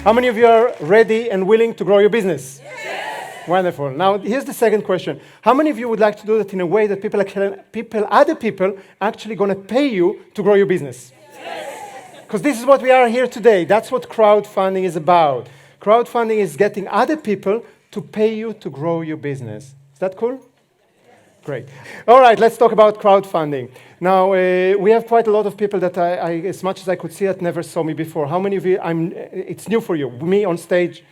How many of you are ready and willing to grow your business? Wonderful. Now, here's the second question. How many of you would like to do that in a way that other people actually going to pay you to grow your business? Because this is what we are here today. That's what crowdfunding is about. Crowdfunding is getting other people to pay you to grow your business. Is that cool? Great. All right, let's talk about crowdfunding. Now, we have quite a lot of people that as much as I could see it, never saw me before. How many of you, it's new for you, me on stage,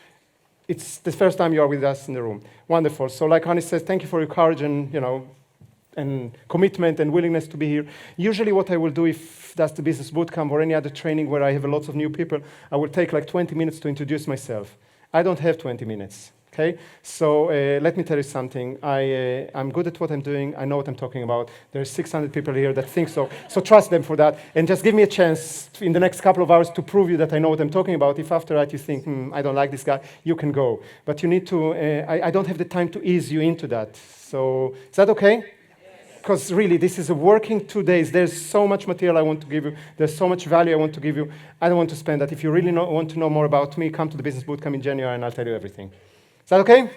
it's the first time you are with us in the room. Wonderful. So like Hani says, thank you for your courage and commitment and willingness to be here. Usually what I will do if that's the business bootcamp or any other training where I have lots of new people, I will take like 20 minutes to introduce myself. I don't have 20 minutes. Okay, so let me tell you something. I'm good at what I'm doing. I know what I'm talking about. There's 600 people here that think so. So trust them for that. And just give me a chance in the next couple of hours to prove you that I know what I'm talking about. If after that you think, I don't like this guy, you can go. But you need to, I don't have the time to ease you into that. So is that okay? Because really, this is a working 2 days. There's so much material I want to give you. There's so much value I want to give you. I don't want to spend that. If you really want to know more about me, come to the Business Bootcamp in January and I'll tell you everything. Is that okay?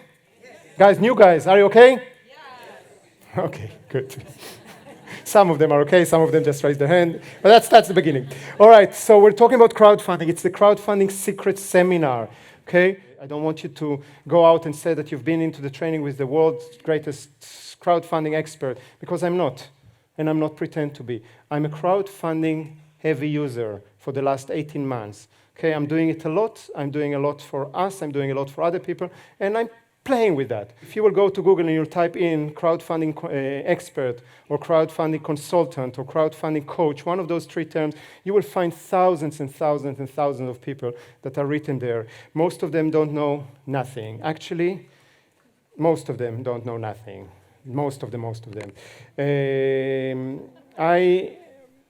Yes. Guys, new guys, are you okay? Yes. Okay, good. Some of them are okay, some of them just raised their hand. But that's the beginning. All right, so we're talking about crowdfunding. It's the crowdfunding secret seminar, okay? I don't want you to go out and say that you've been into the training with the world's greatest crowdfunding expert, because I'm not, and I'm not pretend to be. I'm a crowdfunding heavy user for the last 18 months. Okay, I'm doing it a lot. I'm doing a lot for us. I'm doing a lot for other people. And I'm playing with that. If you will go to Google and you'll type in crowdfunding expert or crowdfunding consultant or crowdfunding coach, one of those three terms, you will find thousands and thousands and thousands of people that are written there. Most of them don't know nothing. Actually, most of them don't know nothing. Most of them.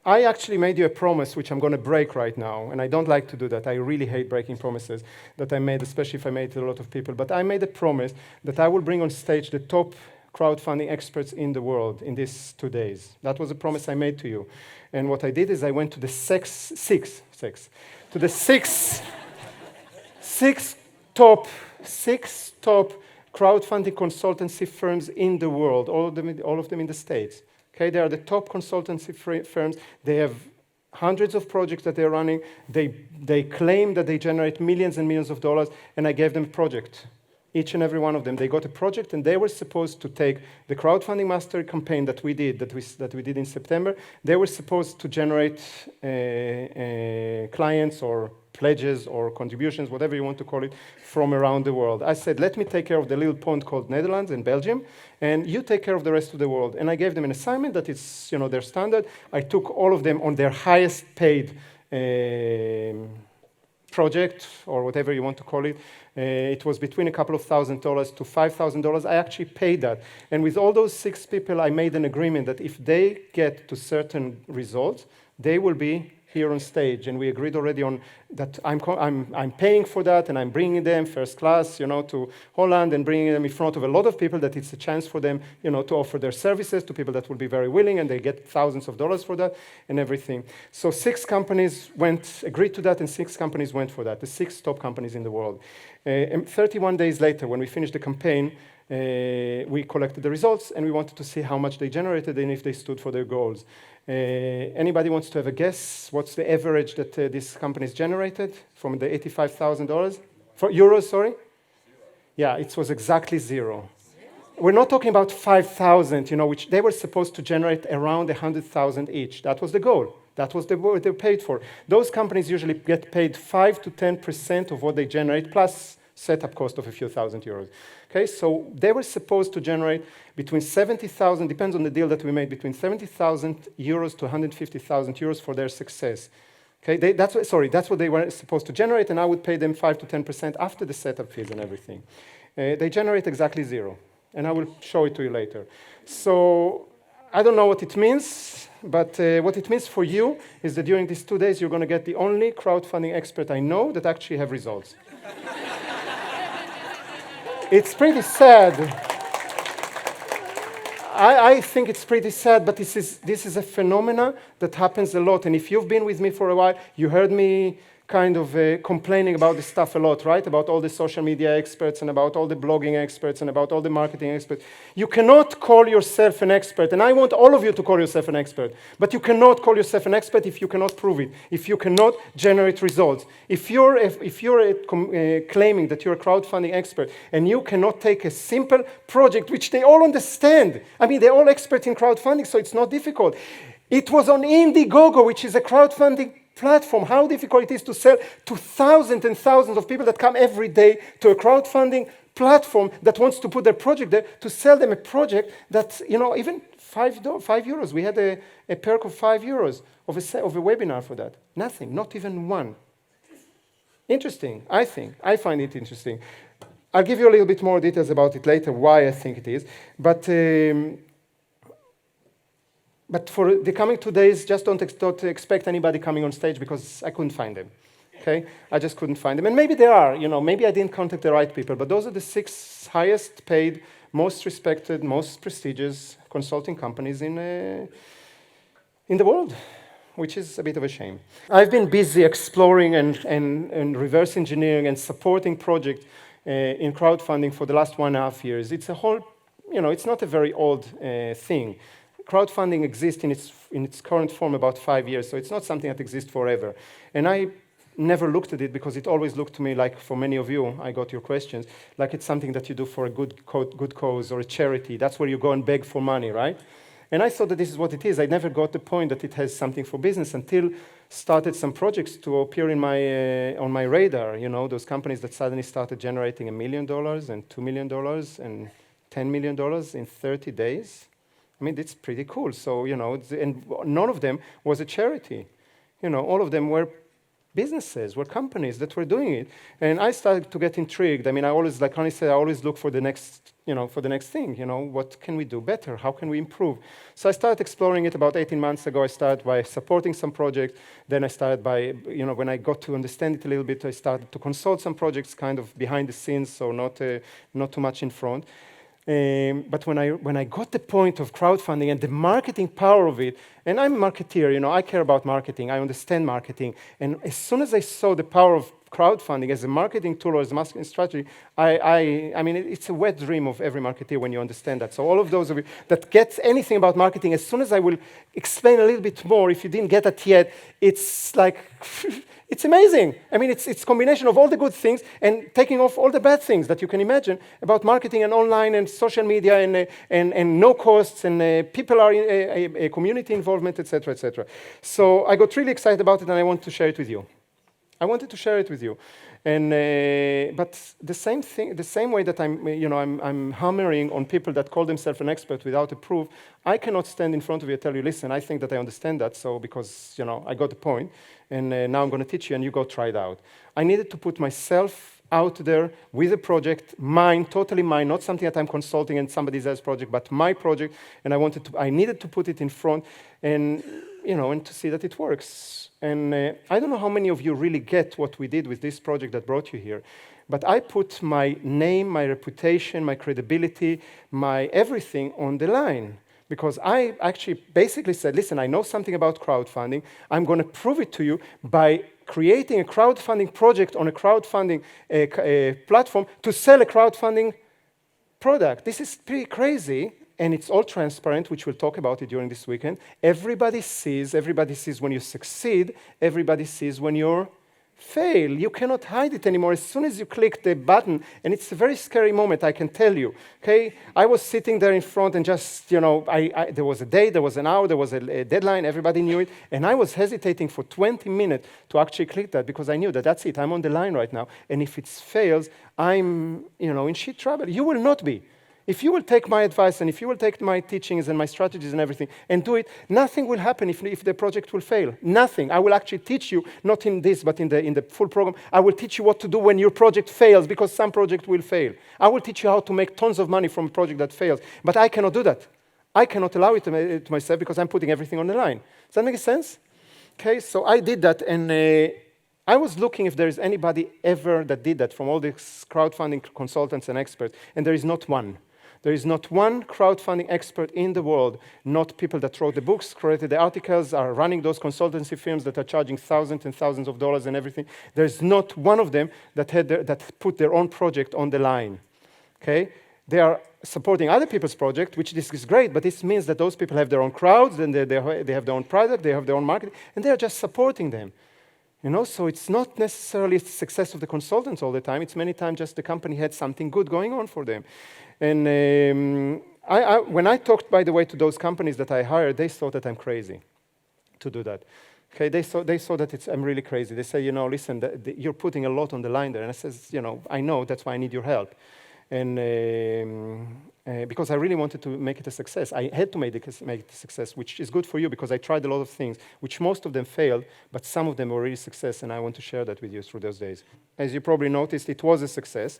I actually made you a promise, which I'm going to break right now, and I don't like to do that. I really hate breaking promises that I made, especially if I made it to a lot of people. But I made a promise that I will bring on stage the top crowdfunding experts in the world in these 2 days. That was a promise I made to you. And what I did is I went to the six top crowdfunding consultancy firms in the world, all of them in the States. Okay, they are the top consultancy firms. They have hundreds of projects that they're running. They claim that they generate millions and millions of dollars, and I gave them a project. Each and every one of them, they got a project, and they were supposed to take the crowdfunding mastery campaign that we did in September. They were supposed to generate clients or pledges or contributions, whatever you want to call it, from around the world. I said, let me take care of the little pond called Netherlands and Belgium, and you take care of the rest of the world. And I gave them an assignment that is, their standard. I took all of them on their highest paid project, or whatever you want to call it. It was between a couple of $1,000 to $5,000. I actually paid that. And with all those 6 people, I made an agreement that if they get to certain results, they will be here on stage, and we agreed already on that. I'm paying for that, and I'm bringing them first class, to Holland, and bringing them in front of a lot of people. That it's a chance for them, to offer their services to people that will be very willing, and they get thousands of dollars for that and everything. So 6 companies agreed to that, and 6 companies went for that. The 6 top companies in the world. And 31 days later, when we finished the campaign, we collected the results, and we wanted to see how much they generated and if they stood for their goals. Anybody wants to have a guess? What's the average that these companies generated from the $85,000? For euros, sorry? Yeah, it was exactly 0. We're not talking about 5,000, which they were supposed to generate around 100,000 each. That was the goal. That was what they paid for. Those companies usually get paid 5 to 10% of what they generate, plus setup cost of a few thousand euros. Okay, so they were supposed to generate between 70,000, depends on the deal that we made, between 70,000 euros to 150,000 euros for their success. Okay, that's what they were supposed to generate, and I would pay them 5 to 10% after the setup fees and everything. They generate exactly 0, and I will show it to you later. So I don't know what it means, but what it means for you is that during these 2 days, you're going to get the only crowdfunding expert I know that actually have results. It's pretty sad. I think it's pretty sad, but this is a phenomena that happens a lot. And if you've been with me for a while, you heard me kind of complaining about this stuff a lot, right? About all the social media experts and about all the blogging experts and about all the marketing experts. You cannot call yourself an expert, and I want all of you to call yourself an expert, but you cannot call yourself an expert if you cannot prove it, if you cannot generate results. If you're claiming that you're a crowdfunding expert and you cannot take a simple project, which they all understand. I mean, they're all experts in crowdfunding, so it's not difficult. It was on Indiegogo, which is a crowdfunding platform, how difficult it is to sell to thousands and thousands of people that come every day to a crowdfunding platform that wants to put their project there, to sell them a project that, even €5. We had a perk of €5 of a webinar for that. Nothing, not even one. Interesting, I think. I find it interesting. I'll give you a little bit more details about it later, why I think it is. But for the coming 2 days, just don't expect anybody coming on stage because I couldn't find them. Okay? I just couldn't find them. And maybe there are, maybe I didn't contact the right people, but those are the 6 highest paid, most respected, most prestigious consulting companies in the world, which is a bit of a shame. I've been busy exploring and reverse engineering and supporting projects in crowdfunding for the last 1.5 years. It's a whole, it's not a very old thing. Crowdfunding exists in its current form about 5 years, so it's not something that exists forever. And I never looked at it because it always looked to me like, for many of you, I got your questions, like it's something that you do for a good cause or a charity. That's where you go and beg for money, right? And I thought that this is what it is. I never got the point that it has something for business until started some projects to appear in on my radar. Those companies that suddenly started generating $1 million and $2 million and $10 million in 30 days. I mean, it's pretty cool. So, and none of them was a charity. All of them were businesses, were companies that were doing it. And I started to get intrigued. I mean, I always, like Connie said, I always look for the next, for the next thing. What can we do better? How can we improve? So I started exploring it about 18 months ago. I started by supporting some projects. Then I started by, when I got to understand it a little bit, I started to consult some projects kind of behind the scenes, so not too much in front. But when I got the point of crowdfunding and the marketing power of it, and I'm a marketeer, I care about marketing, I understand marketing, and as soon as I saw the power of crowdfunding as a marketing tool or as a marketing strategy, I mean, it's a wet dream of every marketeer when you understand that. So all of those of you that get anything about marketing, as soon as I will explain a little bit more, if you didn't get that yet, it's like... It's amazing. I mean, it's a combination of all the good things and taking off all the bad things that you can imagine about marketing and online and social media and no costs and people are in a community involvement, etc., etc. So I got really excited about it and I want to share it with you. I wanted to share it with you. And but the same way that I'm hammering on people that call themselves an expert without a proof, I cannot stand in front of you and tell you, listen, I think that I understand that, so because I got the point, and now I'm going to teach you, and you go try it out. I needed to put myself out there with a project, mine, totally mine, not something that I'm consulting and somebody else's project, but my project, and I needed to put it in front, and and to see that it works. And I don't know how many of you really get what we did with this project that brought you here, but I put my name, my reputation, my credibility, my everything on the line. Because I actually basically said, listen, I know something about crowdfunding. I'm going to prove it to you by creating a crowdfunding project on a crowdfunding platform to sell a crowdfunding product. This is pretty crazy. And it's all transparent, which we'll talk about it during this weekend. Everybody sees when you succeed, everybody sees when you fail. You cannot hide it anymore. As soon as you click the button, and it's a very scary moment, I can tell you, okay? I was sitting there in front and just, there was a date, there was an hour, there was a deadline, everybody knew it, and I was hesitating for 20 minutes to actually click that because I knew that that's it, I'm on the line right now, and if it fails, I'm, in shit trouble. You will not be. If you will take my advice and if you will take my teachings and my strategies and everything and do it, nothing will happen if the project will fail. Nothing. I will actually teach you, not in this, but in the full program, I will teach you what to do when your project fails, because some project will fail. I will teach you how to make tons of money from a project that fails. But I cannot do that. I cannot allow it to myself because I'm putting everything on the line. Does that make sense? Okay, so I did that, and I was looking if there is anybody ever that did that from all these crowdfunding consultants and experts, and there is not one. There is not one crowdfunding expert in the world, not people that wrote the books, created the articles, are running those consultancy firms that are charging thousands and thousands of dollars and everything. There's not one of them that put their own project on the line. Okay? They are supporting other people's project, which this is great, but this means that those people have their own crowds, and they have their own product, they have their own market, and they are just supporting them. So it's not necessarily the success of the consultants all the time. It's many times just the company had something good going on for them. And when I talked, by the way, to those companies that I hired, they thought that I'm crazy to do that. Okay, they saw that I'm really crazy. They say, listen, you're putting a lot on the line there. And I says, I know, that's why I need your help. And because I really wanted to make it a success. I had to make it a success, which is good for you because I tried a lot of things, which most of them failed, but some of them were really success, and I want to share that with you through those days. As you probably noticed, it was a success.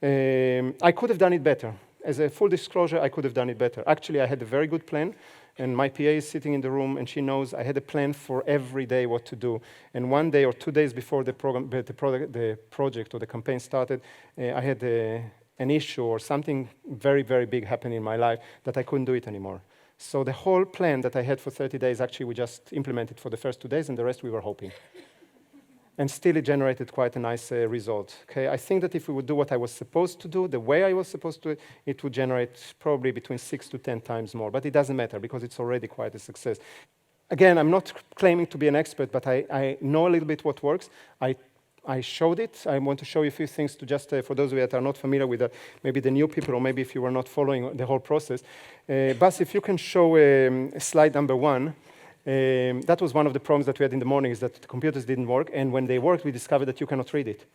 I could have done it better. As a full disclosure, I could have done it better. Actually, I had a very good plan, and my PA is sitting in the room, and she knows I had a plan for every day what to do. And 1 day or 2 days before the project or the campaign started, I had an issue or something very, very big happened in my life that I couldn't do it anymore. So the whole plan that I had for 30 days, actually we just implemented for the first 2 days, and the rest we were hoping. And still it generated quite a nice result. Okay, I think that if we would do what I was supposed to do, the way I was supposed to, it would generate probably between 6 to 10 times more. But it doesn't matter because it's already quite a success. Again, I'm not claiming to be an expert, but I know a little bit what works. I showed it. I want to show you a few things to just, for those of you that are not familiar with maybe the new people, or maybe if you were not following the whole process. Bas, if you can show slide number 1. That was one of the problems that we had in the morning, is that the computers didn't work, and when they worked, we discovered that you cannot read it.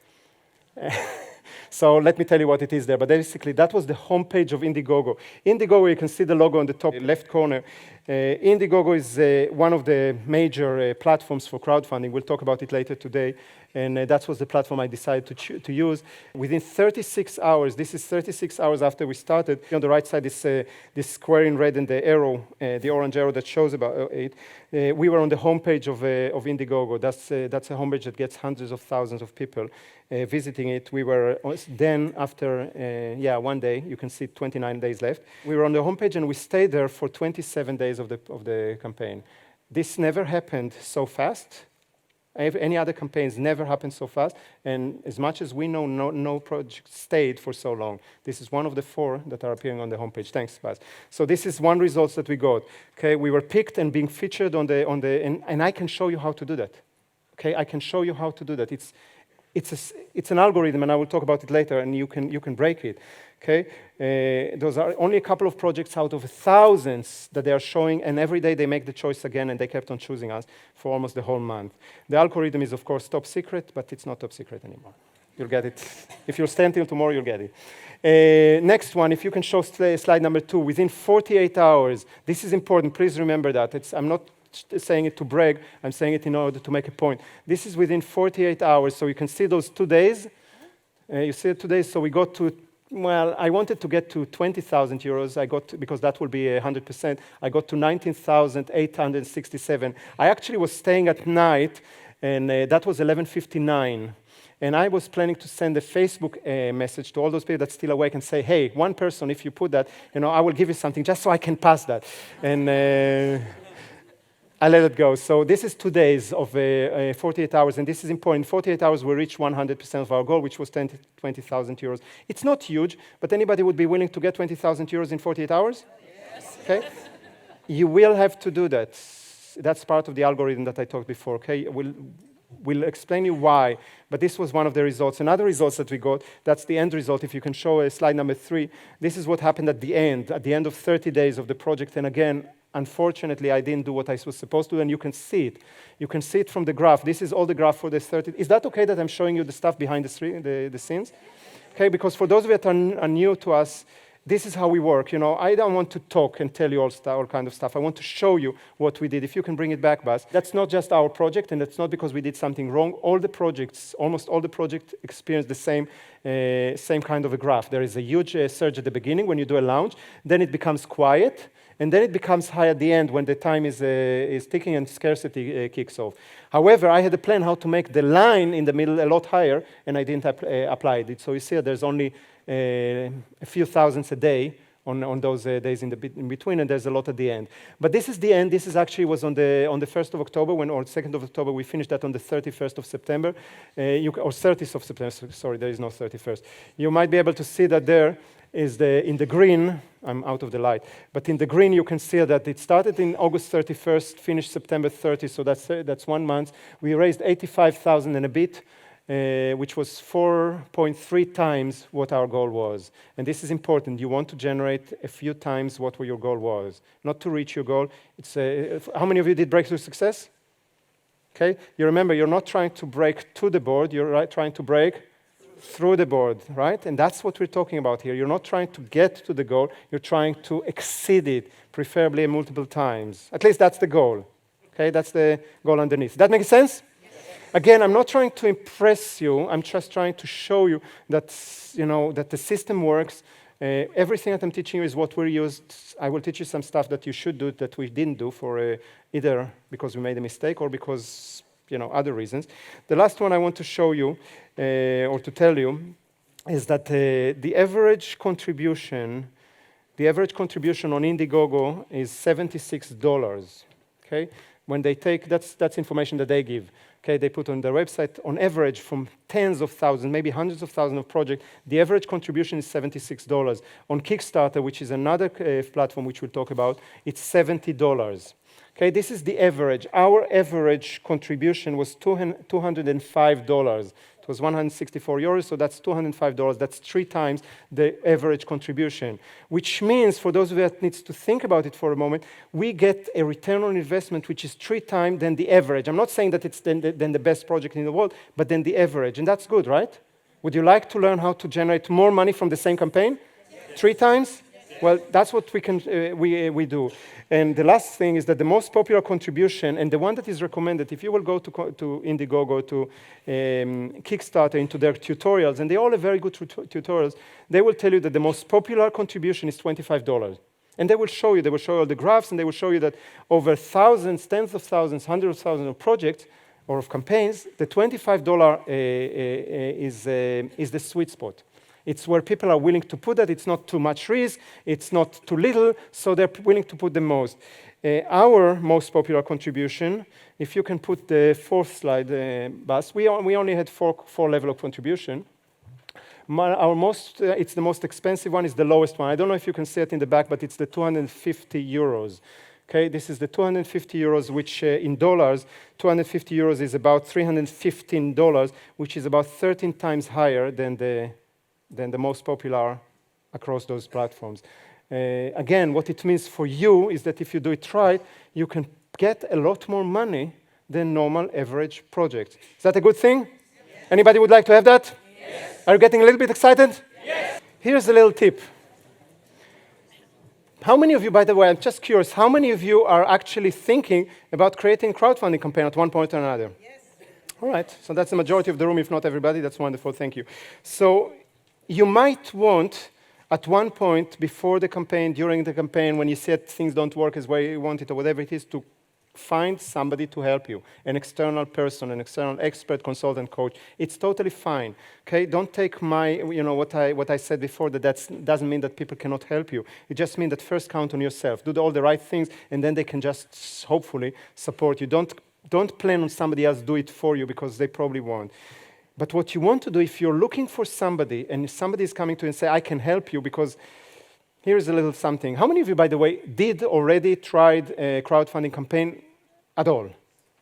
So let me tell you what it is there. But basically, that was the homepage of Indiegogo. Indiegogo, you can see the logo on the top left corner. Indiegogo is one of the major platforms for crowdfunding. We'll talk about it later today. And that was the platform I decided to use. Within 36 hours, this is 36 hours after we started. On the right side is this square in red and the arrow, the orange arrow that shows about it. We were on the homepage of Indiegogo. That's a homepage that gets hundreds of thousands of people visiting it. We were then, after 1 day, you can see 29 days left. We were on the homepage and we stayed there for 27 days of the campaign. This never happened so fast. Any other campaigns never happened so fast, and as much as we know, no project stayed for so long. This is one of the 4 that are appearing on the homepage. Thanks, Bas. So this is one result that we got. Okay, we were picked and being featured and I can show you how to do that. Okay, I can show you how to do that. It's an algorithm, and I will talk about it later, and you can break it. Okay, those are only a couple of projects out of thousands that they are showing, and every day they make the choice again, and they kept on choosing us for almost the whole month. The algorithm is, of course, top secret, but it's not top secret anymore. You'll get it. If you'll stay until tomorrow, you'll get it. Next one, if you can show slide number 2, within 48 hours, this is important, please remember that. I'm not saying it to brag, I'm saying it in order to make a point. This is within 48 hours, so you can see those 2 days. You see it 2 days, so we got to, I wanted to get to 20,000 euros. Because that will be 100%, I got to 19,867. I actually was staying at night, and that was 11:59. And I was planning to send a Facebook message to all those people that's still awake and say, hey, one person, if you put that, I will give you something just so I can pass that. And I let it go. So this is 2 days of 48 hours, and this is important. In 48 hours, we reached 100% of our goal, which was 20,000 euros. It's not huge, but anybody would be willing to get 20,000 euros in 48 hours? Yes. Okay? You will have to do that. That's part of the algorithm that I talked before, okay? We'll explain you why, but this was one of the results. Another results that we got, that's the end result. If you can show slide number 3, this is what happened at the end of 30 days of the project. And again, unfortunately, I didn't do what I was supposed to, and you can see it. You can see it from the graph. This is all the graph for the 30. Is that okay that I'm showing you the stuff behind the scenes? Okay, because for those of you that are new to us, this is how we work. I don't want to talk and tell you all kind of stuff. I want to show you what we did. If you can bring it back, Bas. That's not just our project, and that's not because we did something wrong. Almost all the projects experience the same kind of a graph. There is a huge surge at the beginning when you do a launch. Then it becomes quiet, and then it becomes high at the end when the time is ticking and scarcity kicks off. However, I had a plan how to make the line in the middle a lot higher, and I didn't apply it. So you see there's only a few thousands a day on those days in between, and there's a lot at the end. But this is the end. This is actually was on the 1st of October, or 2nd of October. We finished that on the 31st of September, or 30th of September. Sorry, there is no 31st. You might be able to see that there is in the green. I'm out of the light, but in the green you can see that it started in August 31st, finished September 30th. So that's 1 month. We raised 85,000 and a bit. Which was 4.3 times what our goal was. And this is important. You want to generate a few times what your goal was, not to reach your goal. It's how many of you did breakthrough success? Okay, you remember you're not trying to break to the board, you're trying to break through the board, right? And that's what we're talking about here. You're not trying to get to the goal, you're trying to exceed it, preferably multiple times. At least that's the goal. Okay, that's the goal underneath. Does that make sense? Again, I'm not trying to impress you. I'm just trying to show you that, that the system works. Everything that I'm teaching you is what we're used. I will teach you some stuff that you should do that we didn't do for either because we made a mistake or because, other reasons. The last one I want to show you or to tell you is that the average contribution on Indiegogo is $76. Okay, when they take that's information that they give. Okay, they put on their website, on average, from tens of thousands, maybe hundreds of thousands of projects, the average contribution is $76. On Kickstarter, which is another platform which we'll talk about, it's $70. Okay, this is the average. Our average contribution was $205. It was 164 euros, so that's $205. That's 3 times the average contribution, which means, for those of you that needs to think about it for a moment, we get a return on investment which is 3 times than the average. I'm not saying that it's then the best project in the world, but then the average, and that's good, right? Would you like to learn how to generate more money from the same campaign? Yes. 3 times? Yes. Well, that's what we can we do. And the last thing is that the most popular contribution, and the one that is recommended, if you will go to Indiegogo, to Kickstarter, into their tutorials, and they all have very good tutorials, they will tell you that the most popular contribution is $25. And they will show you all the graphs, and they will show you that over thousands, tens of thousands, hundreds of thousands of projects or of campaigns, the $25 is the sweet spot. It's where people are willing to put that. It's not too much risk. It's not too little, so they're willing to put the most. Our most popular contribution, if you can put the 4th slide, Bas, we only had four level of contribution. It's the most expensive one, is the lowest one. I don't know if you can see it in the back, but it's the 250 euros. Okay, this is the 250 euros, which in dollars, 250 euros is about $315, which is about 13 times higher than the most popular across those platforms. Again, what it means for you is that if you do it right, you can get a lot more money than normal average projects. Is that a good thing? Yes. Anybody would like to have that? Yes. Are you getting a little bit excited? Yes. Here's a little tip. How many of you, by the way, I'm just curious, how many of you are actually thinking about creating a crowdfunding campaign at one point or another? Yes. All right, so that's the majority of the room, if not everybody. That's wonderful, thank you. So you might want, at one point before the campaign, during the campaign, when you see that things don't work as well you want it or whatever it is, to find somebody to help you, an external person, an external expert, consultant, coach. It's totally fine. Okay, don't take what I said before, that doesn't mean that people cannot help you. It just means that first count on yourself, do all the right things, and then they can just hopefully support you. Don't plan on somebody else do it for you, because they probably won't. But what you want to do, if you're looking for somebody and somebody is coming to you and say, I can help you, because here's a little something. How many of you, by the way, did already tried a crowdfunding campaign at all?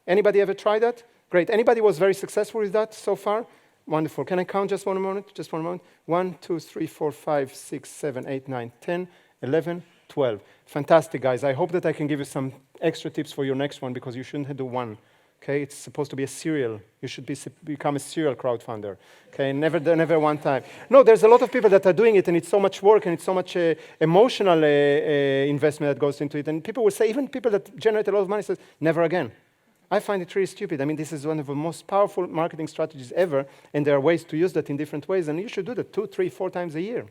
Anybody ever tried that? Great. Anybody was very successful with that so far? Wonderful. Can I count just one moment? Just one moment. 1, 2, 3, 4, 5, 6, 7, 8, 9, 10, 11, 12. Fantastic, guys. I hope that I can give you some extra tips for your next one, because you shouldn't do one. Okay, it's supposed to be a serial. You should become a serial crowdfunder. Okay, never one time. No, there's a lot of people that are doing it, and it's so much work, and it's so much emotional investment that goes into it. And people will say, even people that generate a lot of money says, never again. I find it really stupid. I mean, this is one of the most powerful marketing strategies ever, and there are ways to use that in different ways, and you should do that 2, 3, 4 times a year,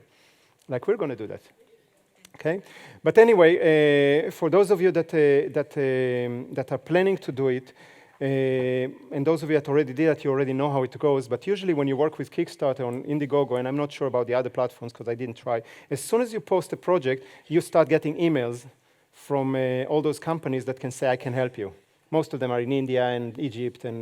like we're going to do that. Okay, but anyway, for those of you that are planning to do it, And those of you that already did that, you already know how it goes. But usually when you work with Kickstarter on Indiegogo, and I'm not sure about the other platforms because I didn't try, as soon as you post a project, you start getting emails from all those companies that can say, I can help you. Most of them are in India and Egypt and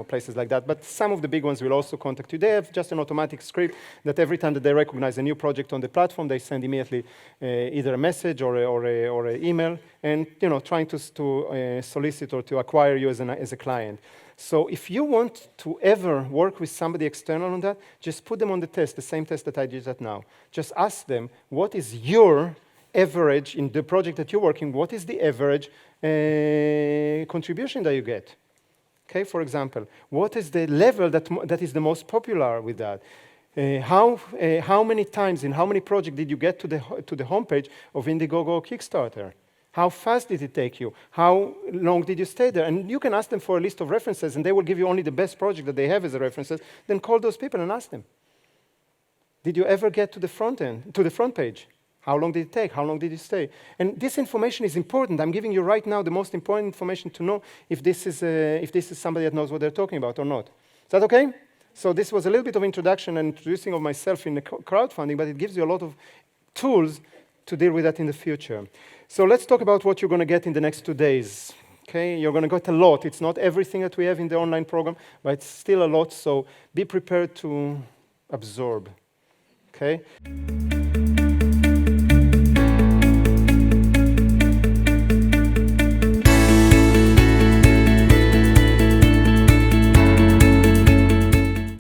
places like that. But some of the big ones will also contact you. They have just an automatic script that every time that they recognize a new project on the platform, they send immediately either a message or an email, and trying to solicit or to acquire you as a client. So if you want to ever work with somebody external on that, just put them on the test, the same test that I did that now. Just ask them, what is your average in the project that you're working, what is the average contribution that you get? Okay, for example, what is the level that is the most popular with that? How many times in how many projects did you get to the homepage of Indiegogo or Kickstarter? How fast did it take you? How long did you stay there? And you can ask them for a list of references, and they will give you only the best project that they have as a references. Then call those people and ask them. Did you ever get to the front end, to the front page? How long did it take? How long did you stay? And this information is important. I'm giving you right now the most important information to know if this is somebody that knows what they're talking about or not. Is that okay? So this was a little bit of introduction and introducing of myself in the crowdfunding, but it gives you a lot of tools to deal with that in the future. So let's talk about what you're going to get in the next 2 days. Okay, you're going to get a lot. It's not everything that we have in the online program, but it's still a lot. So be prepared to absorb. Okay.